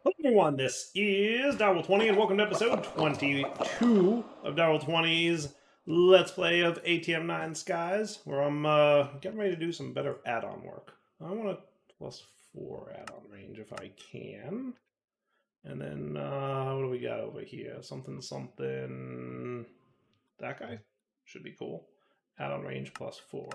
Hello everyone, this is Darryl20 and welcome to episode 22 of Darryl20's Let's Play of ATM9 Skies, where I'm getting ready to do some better add-on work. I want a +4 add-on range if I can. And then, what do we got over here? Something. That guy should be cool. Add-on range +4.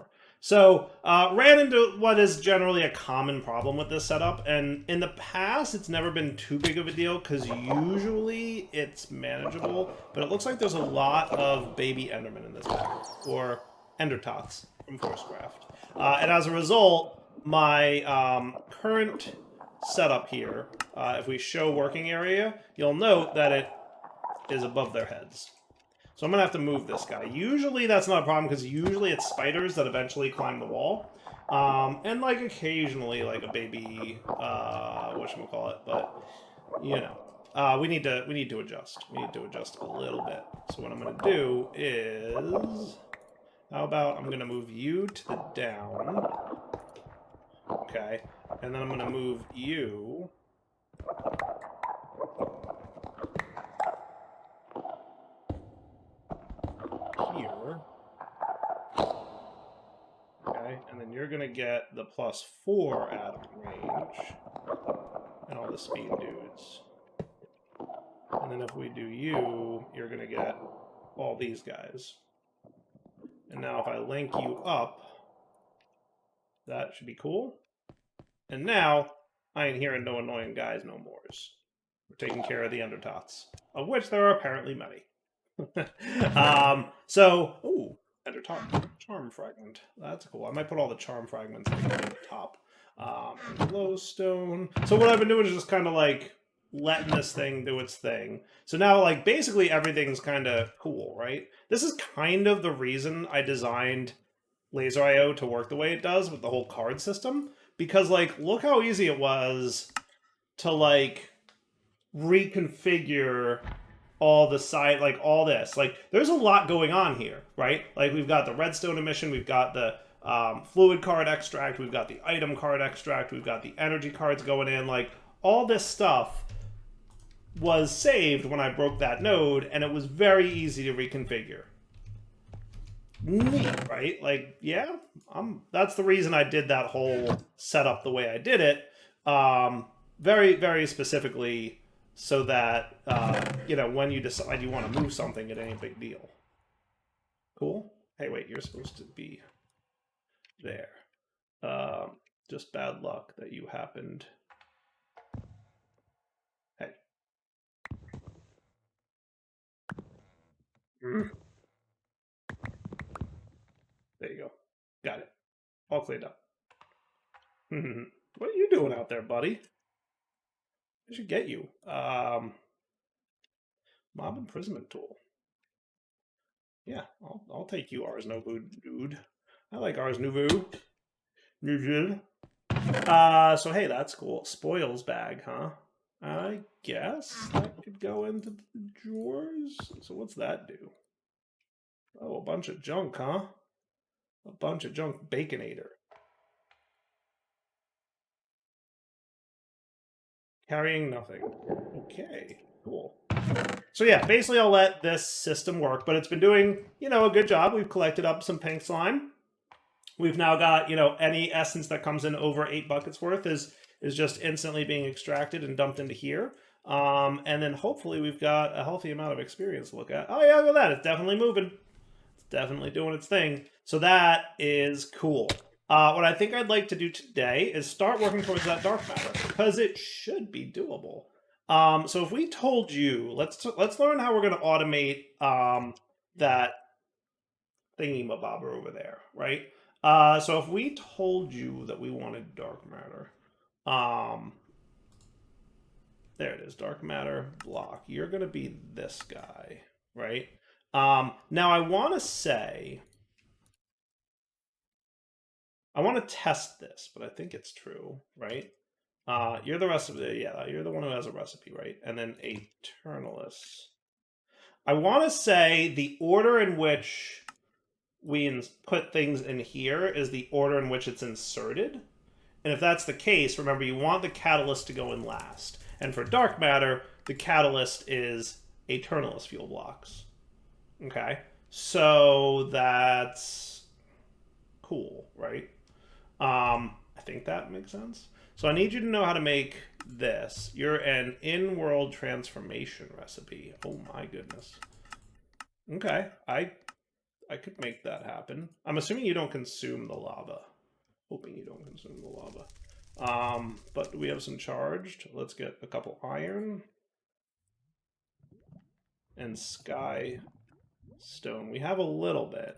So, ran into what is generally a common problem with this setup, and in the past, it's never been too big of a deal, because usually it's manageable, but it looks like there's a lot of baby Endermen in this pack, or Endertots from Forcecraft. And as a result, my current setup here, if we show working area, you'll note that it is above their heads. So I'm going to have to move this guy. Usually that's not a problem, because usually it's spiders that eventually climb the wall. And, like, occasionally, like, a baby, whatchamacallit, but, you know. We need to adjust. We need to adjust a little bit. So what I'm going to do is... How about I'm going to move you to the down. Okay. And then I'm going to move you... here. Okay, and then you're gonna get the +4 add-on range and all the speed dudes. And then if we do you, you're gonna get all these guys. And now if I link you up, that should be cool. And now, I ain't hearing no annoying guys no mores. We're taking care of the Endertots, of which there are apparently many. Ooh, Endertot charm fragment. That's cool. I might put all the charm fragments at the top. Glowstone. So what I've been doing is just kind of like letting this thing do its thing. So now, like, basically everything's kind of cool, right? This is kind of the reason I designed Laser IO to work the way it does with the whole card system. Because, like, look how easy it was to, like, reconfigure all the side, like all this. Like, there's a lot going on here, right? Like, we've got the redstone emission, we've got the fluid card extract, we've got the item card extract, we've got the energy cards going in. Like, all this stuff was saved when I broke that node, and it was very easy to reconfigure. Neat, right? Like, yeah, that's the reason I did that whole setup the way I did it. Very, very specifically, so that, you know, when you decide you want to move something, it ain't a big deal. Cool? Hey, wait, you're supposed to be there. Just bad luck that you happened. Hey. There you go. Got it. All cleaned up. What are you doing out there, buddy? I should get you. Mob imprisonment tool. Yeah, I'll take you, Ars Nouveau dude. I like Ars Nouveau. So hey, that's cool. Spoils bag, huh? I guess that could go into the drawers. So what's that do? Oh, a bunch of junk, huh? A bunch of junk baconator. Carrying nothing. Okay, cool. So yeah, basically I'll let this system work, but it's been doing, you know, a good job. We've collected up some pink slime. We've now got, you know, any essence that comes in over 8 buckets worth is just instantly being extracted and dumped into here. And then hopefully we've got a healthy amount of experience to look at. Oh yeah, look at that. It's definitely moving. It's definitely doing its thing. So that is cool. What I think I'd like to do today is start working towards that dark matter, because it should be doable. So if we told you, let's learn how we're going to automate that thingy-mabobber over there, right? So if we told you that we wanted dark matter, there it is, dark matter block. You're going to be this guy, right? Now I want to say, I want to test this, but I think it's true, right? You're the recipe, yeah, you're the one who has a recipe, right? And then Eternalist. I want to say the order in which we put things in here is the order in which it's inserted. And if that's the case, remember, you want the catalyst to go in last. And for dark matter, the catalyst is aeternalist fuel blocks. Okay? So that's cool, right? I think that makes sense. So I need you to know how to make this. You're an in-world transformation recipe. Oh my goodness. Okay, I could make that happen. I'm assuming you don't consume the lava. Hoping you don't consume the lava. But we have some charged. Let's get a couple iron. And sky stone. We have a little bit.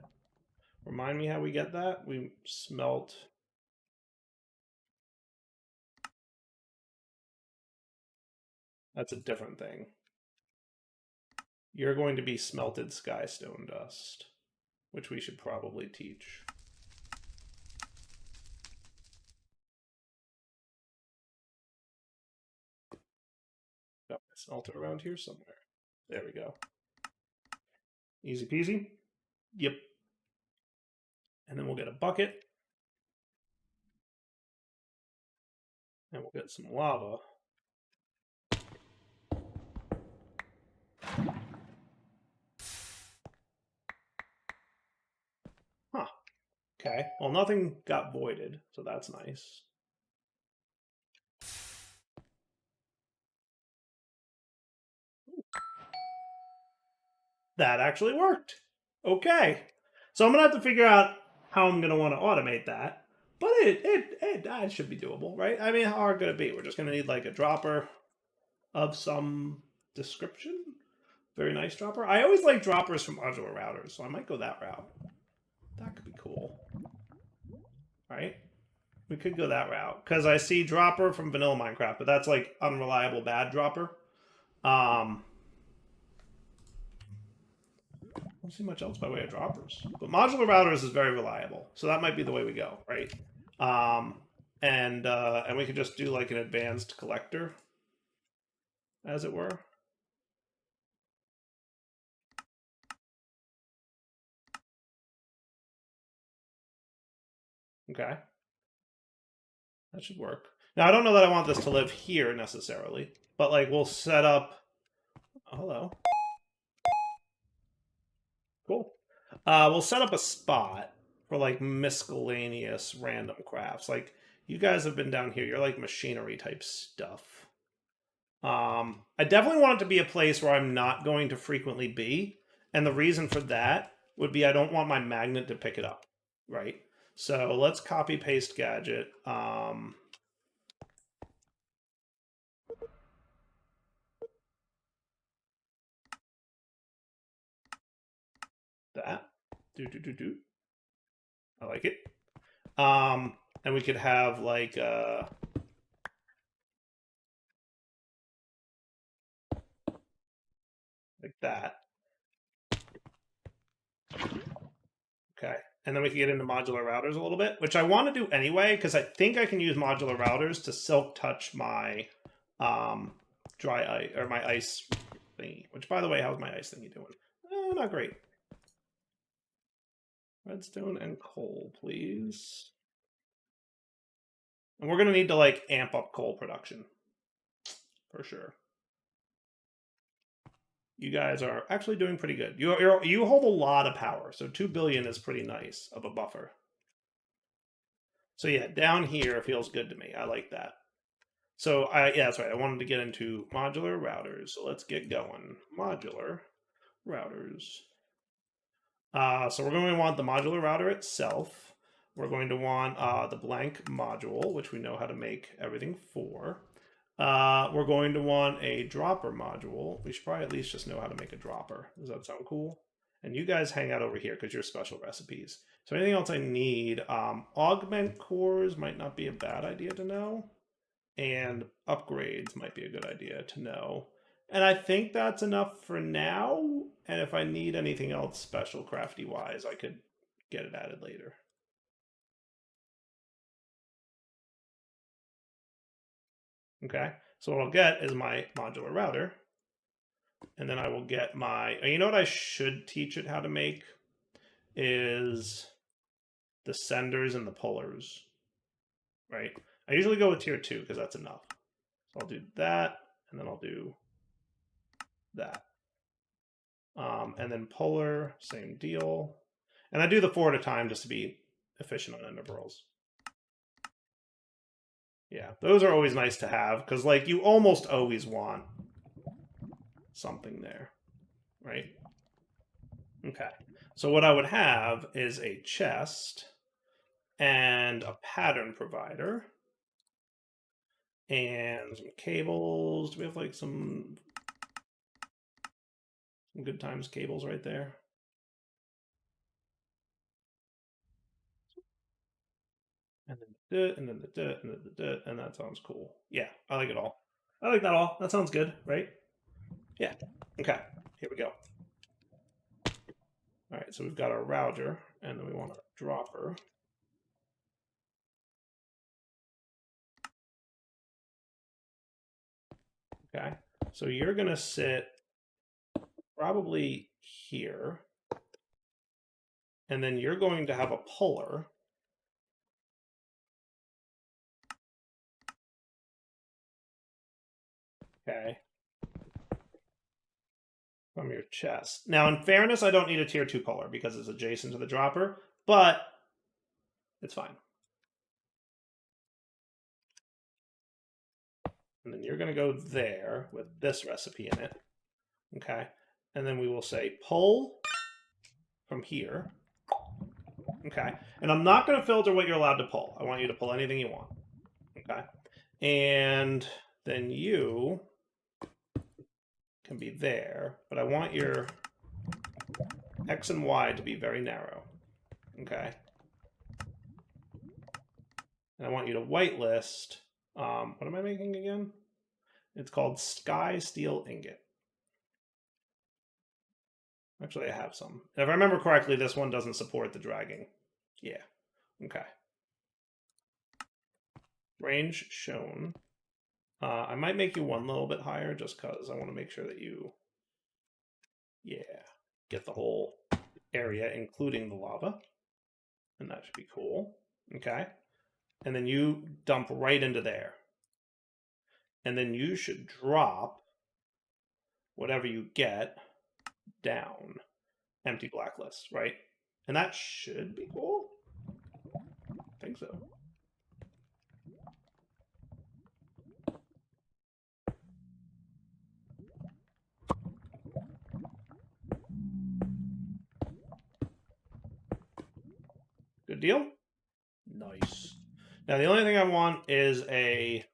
Remind me how we get that? We smelt... That's a different thing. You're going to be smelted sky stone dust, which we should probably teach. Got my smelter around here somewhere. There we go. Easy peasy. Yep. And then we'll get a bucket. And we'll get some lava. Huh. Okay. Well, nothing got voided, so that's nice. That actually worked. Okay. So I'm going to have to figure out how I'm going to want to automate that. But it should be doable, right? I mean, how hard could it be? We're just going to need like a dropper of some description. Very nice dropper. I always like droppers from modular routers, so I might go that route. That could be cool. Right? We could go that route. Because I see dropper from vanilla Minecraft, but that's like unreliable bad dropper. I don't see much else by way of droppers. But modular routers is very reliable. So that might be the way we go, right? And we could just do like an advanced collector, as it were. Okay. That should work. Now, I don't know that I want this to live here necessarily, but like we'll set up... Oh, hello. Cool. We'll set up a spot for like miscellaneous random crafts. Like you guys have been down here. You're like machinery type stuff. I definitely want it to be a place where I'm not going to frequently be. And the reason for that would be I don't want my magnet to pick it up, right? So let's copy paste gadget. That. Do. I like it. And we could have like that. Okay. And then we can get into modular routers a little bit, which I want to do anyway, because I think I can use modular routers to silk touch my dry ice, or my ice thingy. Which, by the way, how's my ice thingy doing? Not great. Redstone and coal, please. And we're going to need to, like, amp up coal production. For sure. You guys are actually doing pretty good. You hold a lot of power, so 2 billion is pretty nice of a buffer. So yeah, down here feels good to me. I like that. So yeah, that's right. I wanted to get into modular routers. So let's get going. Modular routers. So we're going to want the modular router itself. We're going to want the blank module, which we know how to make everything for. We're going to want a dropper module. We should probably at least just know how to make a dropper. Does that sound cool? And you guys hang out over here because you're special recipes. So anything else I need? Augment cores might not be a bad idea to know. And upgrades might be a good idea to know. And I think that's enough for now. And if I need anything else special crafty-wise, I could get it added later. Okay, so what I'll get is my modular router. And then I will get my... You know what I should teach it how to make? Is the senders and the pullers. Right? I usually go with tier 2 because that's enough. So I'll do that. and then I'll do that. And then polar, same deal. And I do the 4 at a time just to be efficient on intervals. Yeah, those are always nice to have, because like you almost always want something there, right? Okay, so what I would have is a chest and a pattern provider and some cables. Do we have like some good times cables right there? And then the and then the and then the and that sounds cool. Yeah, I like it all. I like that all. That sounds good, right? Yeah. Okay. Here we go. All right. So we've got our router, and then we want a dropper. Okay. So you're gonna sit probably here, and then you're going to have a puller. Okay. From your chest. Now, in fairness, I don't need a tier 2 puller because it's adjacent to the dropper, but it's fine. And then you're going to go there with this recipe in it. Okay. And then we will say pull from here. Okay. And I'm not going to filter what you're allowed to pull. I want you to pull anything you want. Okay. And then you can be there, but I want your X and Y to be very narrow. Okay. And I want you to whitelist. What am I making again? It's called Sky Steel Ingot. Actually, I have some. If I remember correctly, this one doesn't support the dragging. Yeah. Okay. Range shown. I might make you one little bit higher just because I want to make sure that you, get the whole area, including the lava. And that should be cool. Okay. And then you dump right into there. And then you should drop whatever you get down. Empty blacklist, right? And that should be cool. I think so. Good deal? Nice. Now, the only thing I want is a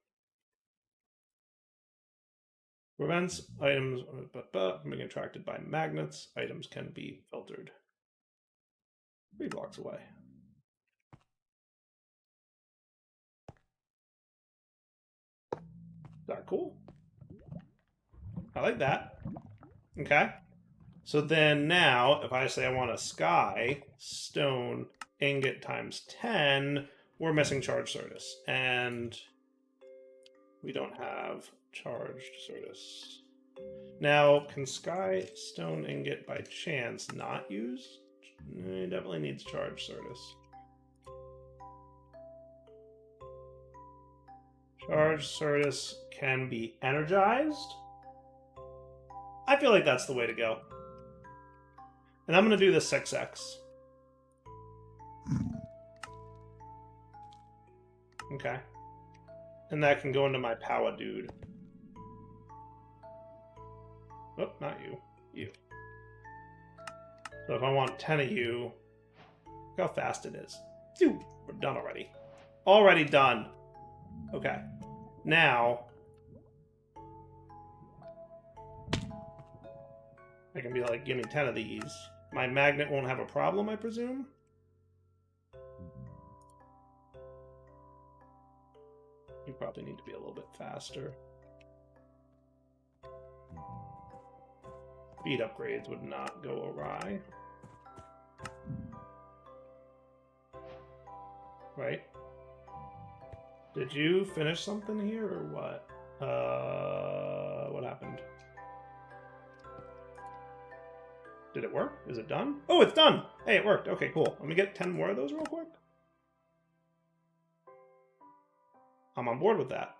prevents items from being attracted by magnets. Items can be filtered 3 blocks away. Is that cool? I like that. Okay. So then now, if I say I want a sky stone ingot times 10, we're missing charged Certus. And we don't have charged Certus. Now, can sky stone ingot by chance not use? It definitely needs charged Certus. Charged Certus can be energized. I feel like that's the way to go. And I'm going to do the 6x. Okay. And that can go into my power dude. Oh, not you. You. So if I want 10 of you, look how fast it is. Dude, we're done already. Already done. Okay. Now, I can be like, give me 10 of these. My magnet won't have a problem, I presume? You probably need to be a little bit faster. Speed upgrades would not go awry. Right? Did you finish something here or what? What happened? Did it work? Is it done? Oh, it's done! Hey, it worked. Okay, cool. Let me get 10 more of those real quick. I'm on board with that.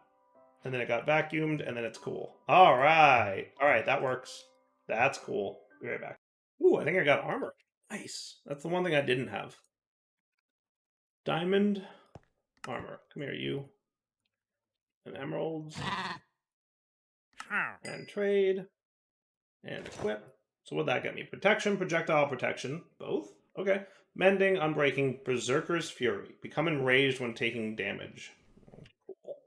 and then it got vacuumed, and then it's cool. All right. All right, that works. That's cool. Be right back. Ooh, I think I got armor. Nice. That's the one thing I didn't have. Diamond armor. Come here, you. And emeralds. And trade. And equip. So what'd that get me? Protection, projectile protection. Both? Okay. Mending, unbreaking, Berserker's Fury. Become enraged when taking damage. Cool.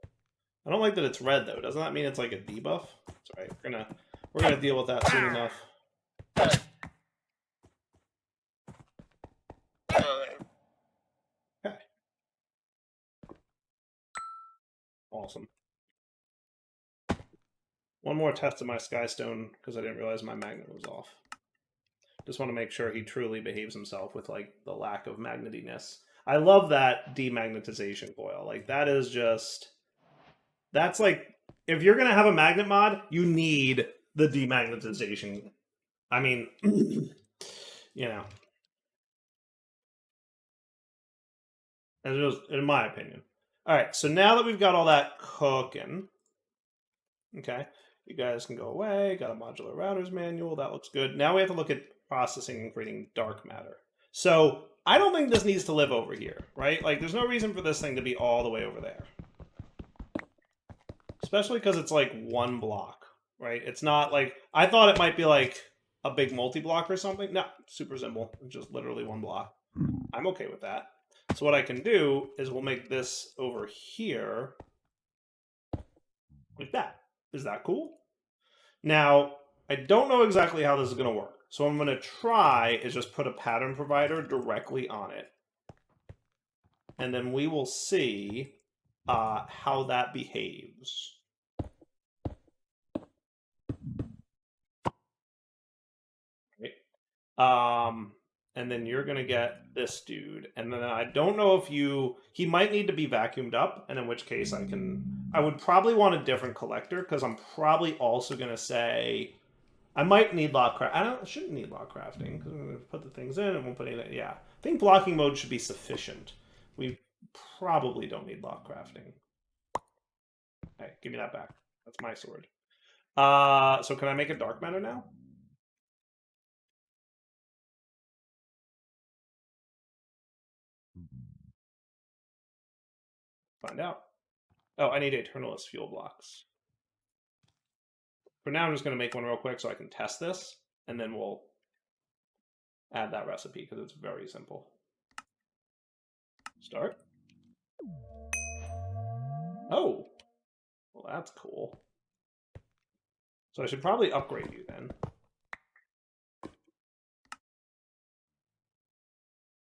I don't like that it's red though. Doesn't that mean it's like a debuff? It's alright. We're gonna deal with that soon enough. Okay. Awesome. One more test of my Skystone because I didn't realize my magnet was off. Just want to make sure he truly behaves himself with like the lack of magnetiness. I love that demagnetization coil. Like that is just, that's like, if you're gonna have a magnet mod, you need the demagnetization. I mean, you know, that's just in my opinion. All right, so now that we've got all that cooking, okay, you guys can go away. Got a modular routers manual. That looks good. Now we have to look at processing and creating dark matter. So I don't think this needs to live over here, right? Like, there's no reason for this thing to be all the way over there. Especially because it's like one block, right? It's not like, I thought it might be like a big multi-block or something. No, super simple. It's just literally one block. I'm okay with that. So what I can do is we'll make this over here like that. Is that cool? Now, I don't know exactly how this is going to work. So what I'm going to try is just put a pattern provider directly on it. And then we will see how that behaves. Right. And then you're going to get this dude. And then I don't know if he might need to be vacuumed up, and in which case I would probably want a different collector, because I'm probably also going to say, I might need lock craft. I shouldn't need lock crafting, because I'm going to put the things in and won't put anything. Yeah. I think blocking mode should be sufficient. We probably don't need lock crafting. Hey, give me that back. That's my sword. So can I make a dark matter now? Find out. Oh, I need Eternalist fuel blocks. For now, I'm just going to make one real quick so I can test this, and then we'll add that recipe because it's very simple. Start. Oh, well, that's cool. So I should probably upgrade you then,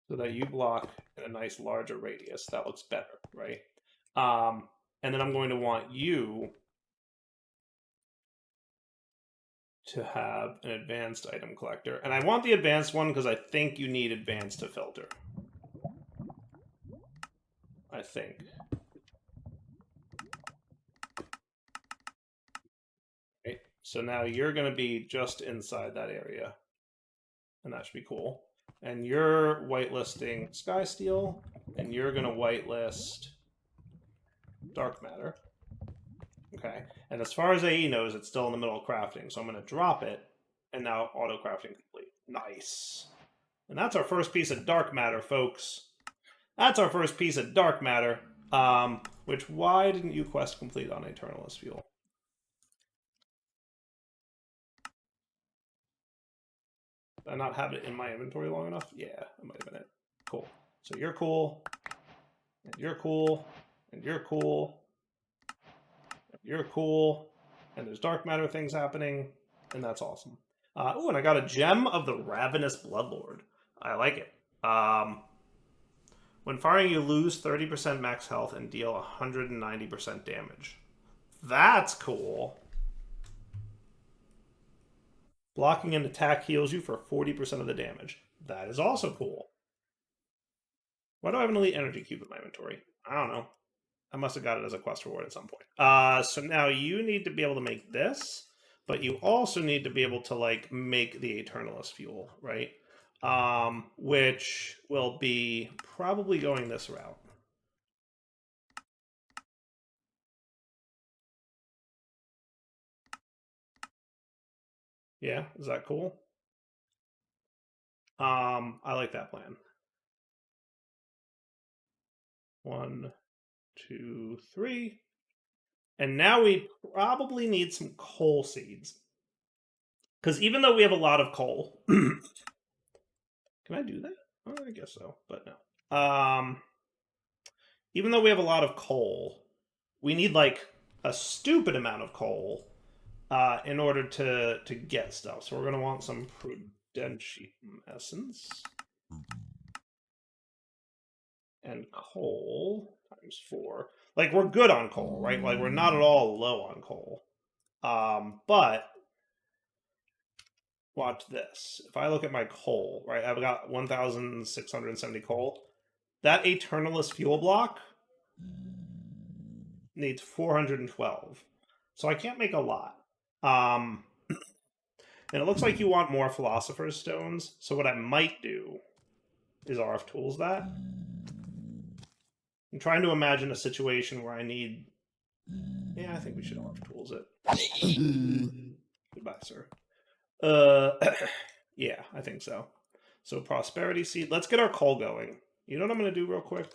so that you block in a nice larger radius. That looks better, right? And then I'm going to want you to have an advanced item collector. And I want the advanced one because I think you need advanced to filter. I think. Okay. So now you're going to be just inside that area. And that should be cool. And you're whitelisting Skysteel, and you're going to whitelist Dark Matter. Okay. And as far as AE knows, it's still in the middle of crafting. So I'm going to drop it, and now auto crafting complete. Nice. And that's our first piece of dark matter, folks. That's our first piece of dark matter. Which, why didn't you quest complete on Eternalist Fuel? Did I not have it in my inventory long enough? Yeah, that might have been it. Cool. So you're cool. And you're cool. And you're cool. You're cool, and there's dark matter things happening, and that's awesome. Oh, and I got a gem of the Ravenous Bloodlord. I like it. When firing, you lose 30% max health and deal 190% damage. That's cool. Blocking an attack heals you for 40% of the damage. That is also cool. Why do I have an elite energy cube in my inventory? I don't know. I must have got it as a quest reward at some point. So now you need to be able to make this, but you also need to be able to like make the Eternalist fuel, right? Which will be probably going this route. Yeah, is that cool? I like that plan. 1, 2, 3. And now we probably need some coal seeds. Because even though we have a lot of coal, can I do that? Oh, I guess so, but no. Even though we have a lot of coal, we need like a stupid amount of coal in order to get stuff. So we're gonna want some prudentium essence and coal times 4. Like we're good on coal, right? Like we're not at all low on coal. But watch this. If I look at my coal, right, I've got 1,670 coal. That Eternalist fuel block needs 412. So I can't make a lot. And it looks like you want more Philosopher's Stones. So what I might do is RF Tools that. I'm trying to imagine a situation where I need... Yeah, I think we should RF Tools it. Goodbye, sir. Yeah, I think so. So Prosperity Seed. Let's get our coal going. You know what I'm going to do real quick?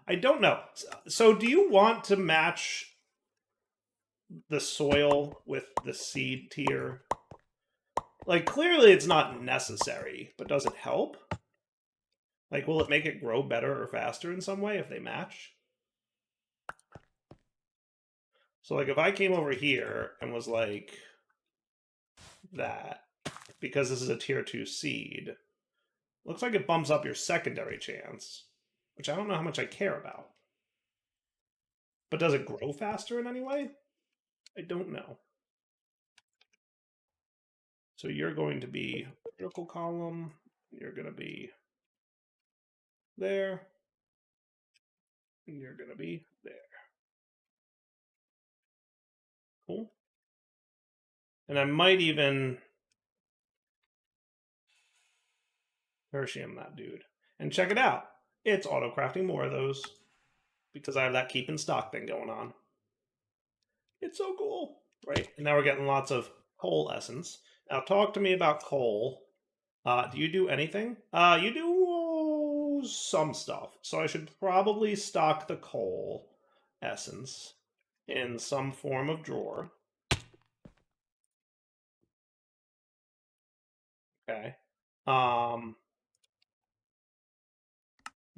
I don't know. So do you want to match the soil with the seed tier? Like, clearly it's not necessary, but does it help? Like, will it make it grow better or faster in some way if they match? So, like, if I came over here and was like that, because this is a tier 2 seed, looks like it bumps up your secondary chance, which I don't know how much I care about. But does it grow faster in any way? I don't know. So you're going to be vertical column. You're going to be there. And you're going to be there. Cool. And I might even Hershey'm that dude. And check it out. It's auto-crafting more of those because I have that keep in stock thing going on. It's so cool, right? And now we're getting lots of coal essence. Now talk to me about coal. Do you do anything? You do some stuff. So I should probably stock the coal essence in some form of drawer. Okay.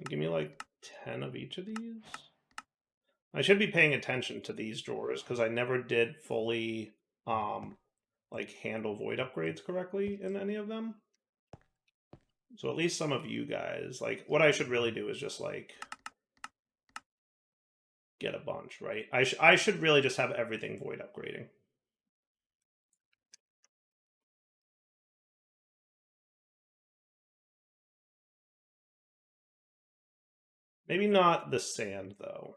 Give me like 10 of each of these. I should be paying attention to these drawers because I never did fully like handle void upgrades correctly in any of them. So at least some of you guys, like what I should really do is just like get a bunch, right? I should really just have everything void upgrading. Maybe not the sand though.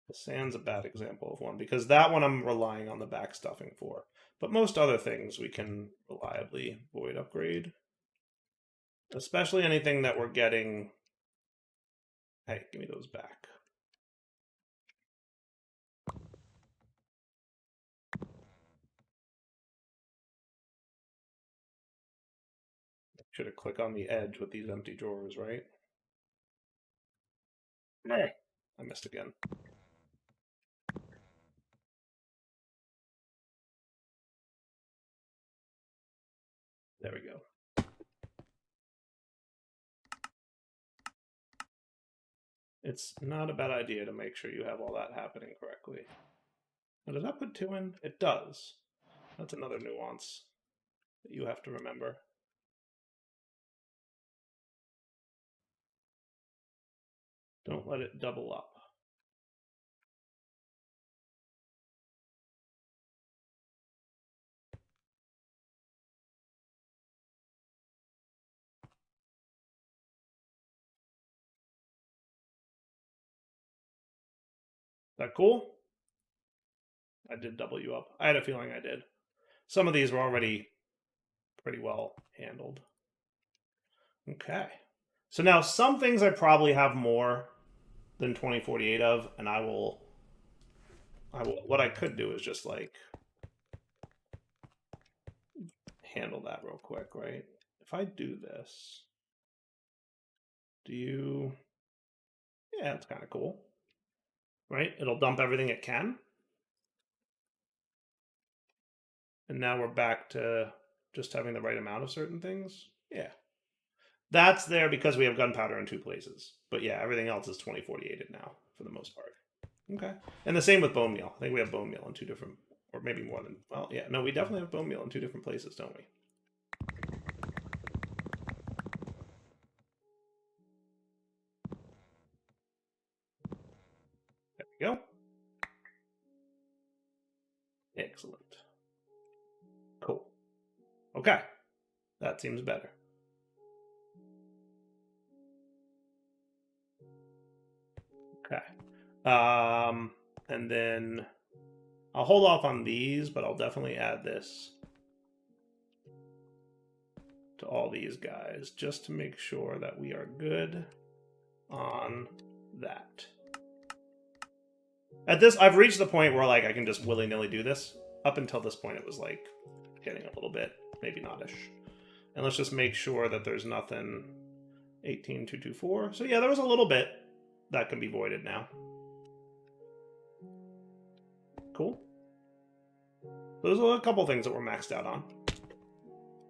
The sand's a bad example of one because that one I'm relying on the back stuffing for. But most other things we can reliably void upgrade. Especially anything that we're getting. Hey, give me those back. Should have clicked on the edge with these empty drawers, right? I missed again. There we go. It's not a bad idea to make sure you have all that happening correctly. Now, does that put 2 in? It does. That's another nuance that you have to remember. Don't let it double up. Is that cool? I did double you up. I had a feeling I did. Some of these were already pretty well handled. Okay. So now some things I probably have more than 2048 of, and I will what I could do is just like handle that real quick, right? If I do this, do you... Yeah, it's kind of cool, right? It'll dump everything it can. And now we're back to just having the right amount of certain things. Yeah. That's there because we have gunpowder in 2 places. But yeah, everything else is 2048'd now, for the most part. Okay. And the same with bone meal. I think we have bone meal in 2 different, or maybe more than, well, yeah. No, we definitely have bone meal in 2 different places, don't we? There we go. Excellent. Cool. Okay. That seems better. Okay. And then I'll hold off on these, but I'll definitely add this to all these guys just to make sure that we are good on that. At this, I've reached the point where like I can just willy-nilly do this. Up until this point, it was like getting a little bit, maybe not-ish. And let's just make sure that there's nothing 18224. So yeah, there was a little bit that can be voided now. Cool. Those are a couple things that we're maxed out on.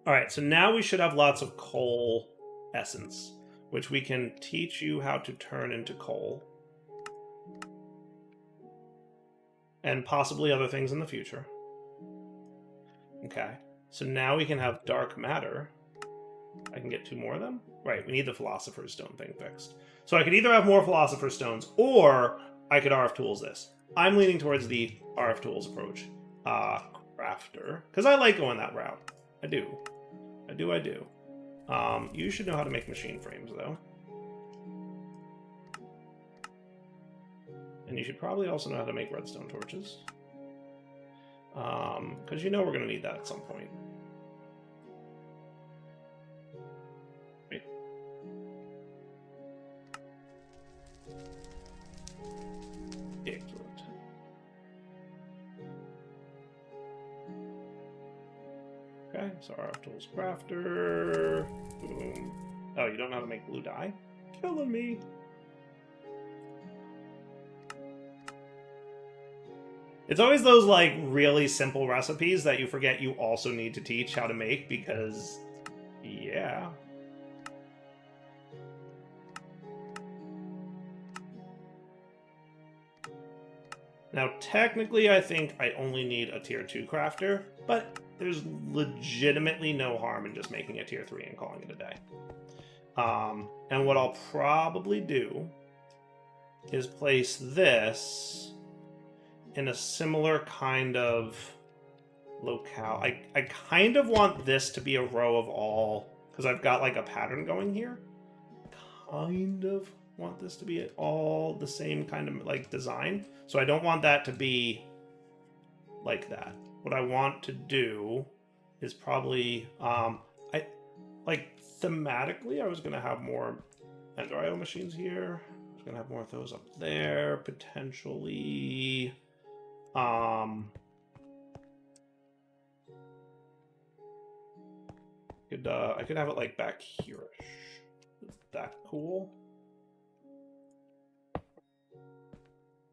All right, so now we should have lots of coal essence, which we can teach you how to turn into coal. And possibly other things in the future. Okay, so now we can have dark matter. I can get 2 more of them? Right, we need the Philosopher's Stone thing fixed. So I could either have more Philosopher's Stones, or I could RF Tools this. I'm leaning towards the RF Tools approach. Crafter. Because I like going that route. I do. You should know how to make machine frames, though. And you should probably also know how to make redstone torches. Because you know we're going to need that at some point. Wait. Excellent. Okay, so RF Tools Crafter. Boom. Oh, you don't know how to make blue dye? Killing me. It's always those, like, really simple recipes that you forget you also need to teach how to make because, yeah. Now, technically, I think I only need a Tier 2 crafter, but there's legitimately no harm in just making a Tier 3 and calling it a day. And what I'll probably do is place this in a similar kind of locale. I kind of want this to be a row of all, because I've got like a pattern going here. Kind of want this to be all the same kind of like design. So I don't want that to be like that. What I want to do is probably, thematically, I was going to have more Ender IO machines here. I was going to have more of those up there, potentially. I could have it like back here-ish. Is that cool?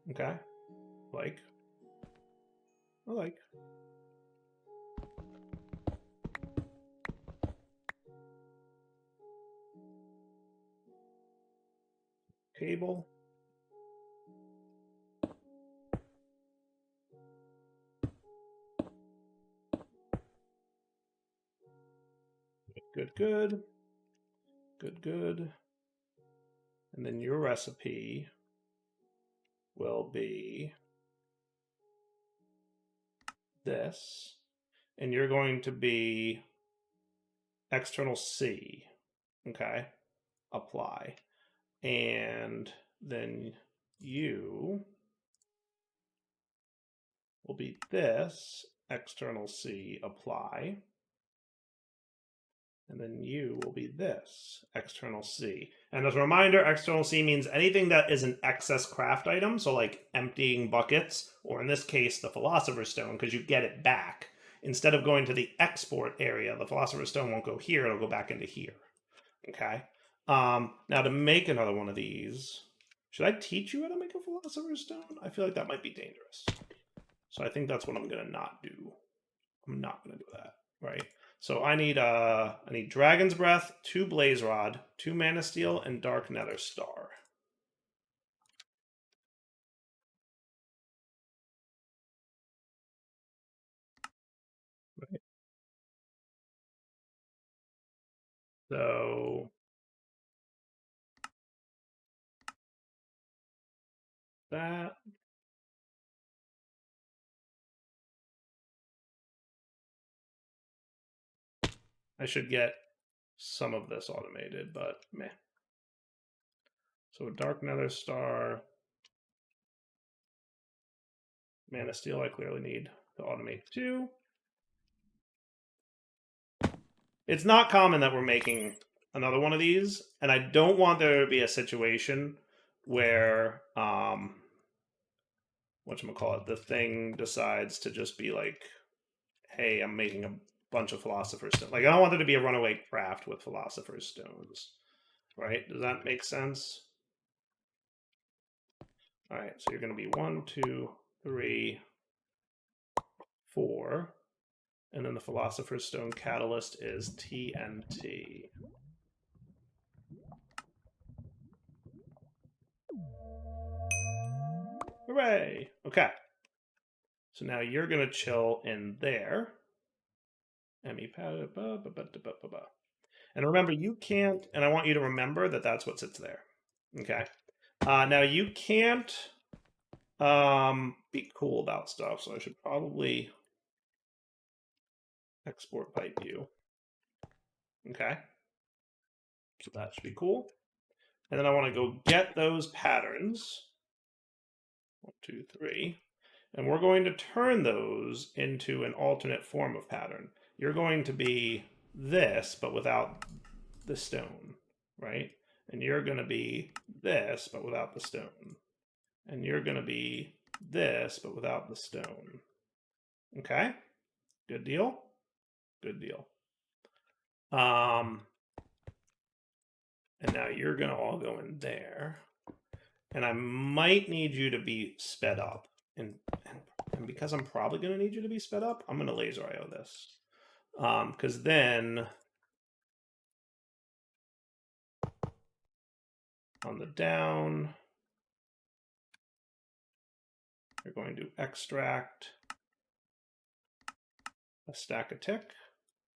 Okay. I like. Cable. Good. And then your recipe will be this. And you're going to be external C. Okay. Apply. And then you will be this, external C, apply. And then you will be this, external C. And as a reminder, external C means anything that is an excess craft item, so like emptying buckets, or in this case, the Philosopher's Stone, because you get it back. instead of going to the export area, the Philosopher's Stone won't go here, it'll go back into here. Okay? Now to make another one of these, should I teach you how to make a Philosopher's Stone? I feel like that might be dangerous. So I think that's what I'm gonna not do. I'm not gonna do that, right? So I need Dragon's Breath, 2 Blaze Rod, 2 Mana Steel, and Dark Nether Star. Right. So that I should get some of this automated, but meh. So Dark Nether Star, Mana Steel I clearly need to automate too. It's not common that we're making another one of these, and I don't want there to be a situation where whatchamacallit, the thing decides to just be like, hey, I'm making a bunch of Philosopher's Stones. Like, I don't want there to be a runaway craft with Philosopher's Stones. Right? Does that make sense? All right, so you're going to be 1, 2, 3, 4. And then the Philosopher's Stone catalyst is TNT. Hooray! Okay. So now you're going to chill in there. And remember, you can't, and I want you to remember that that's what sits there. Okay. Now you can't be cool about stuff, so I should probably export pipe you. Okay. So that should be cool. And then I want to go get those patterns. 1, 2, 3. And we're going to turn those into an alternate form of pattern. You're going to be this, but without the stone, right? And you're going to be this, but without the stone. And you're going to be this, but without the stone. Okay? Good deal? Good deal. And now you're going to all go in there. And I might need you to be sped up. And because I'm probably going to need you to be sped up, I'm going to laser IO this. Because then on the down, you're going to extract a stack of tick.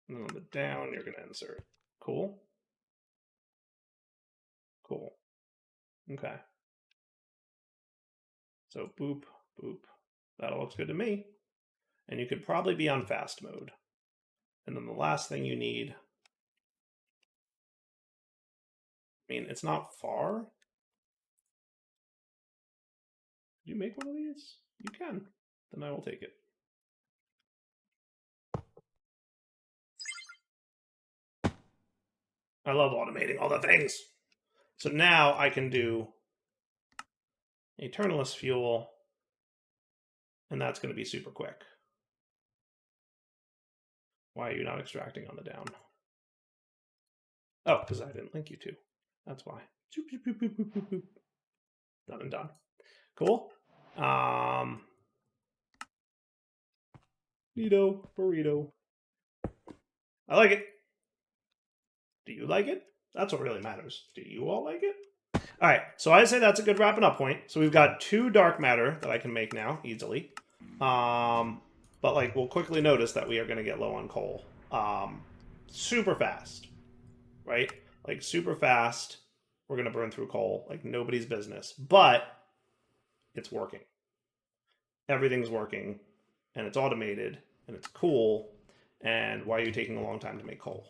And then on the down, you're going to insert. Cool. Cool. Okay. So boop, boop. That all looks good to me. And you could probably be on fast mode. And then the last thing you need, I mean, it's not far. Could you make one of these? You can. Then I will take it. I love automating all the things. So now I can do Eternalist Fuel, and that's going to be super quick. Why are you not extracting on the down? Oh, because I didn't link you to. That's why. Done and done. Cool. Neato, burrito. I like it. Do you like it? That's what really matters. Do you all like it? All right, so I say that's a good wrapping up point. So we've got 2 dark matter that I can make now easily. But like we'll quickly notice that we are going to get low on coal. Super fast, right? Like super fast. We're going to burn through coal like nobody's business. But it's working. Everything's working, and it's automated, and it's cool. And why are you taking a long time to make coal?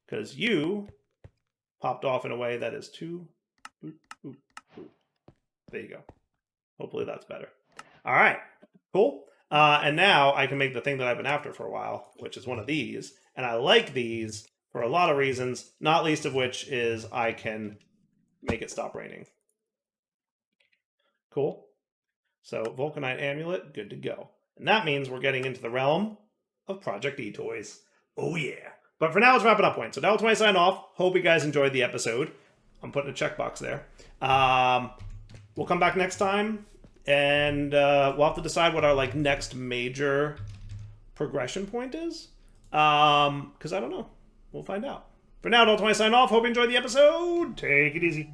Because you popped off in a way that is too... Boop, boop, boop. There you go. Hopefully that's better. All right, cool. And now I can make the thing that I've been after for a while, which is one of these. And I like these for a lot of reasons, not least of which is I can make it stop raining. Cool. So Vulcanite Amulet, good to go. And that means we're getting into the realm of Project E-Toys. Oh yeah. But for now, let's wrap it up, point. So Devil 20 sign off. Hope you guys enjoyed the episode. I'm putting a checkbox there. We'll come back next time, and we'll have to decide what our like next major progression point is. Because I don't know. We'll find out. For now, Devil 20 sign off. Hope you enjoyed the episode. Take it easy.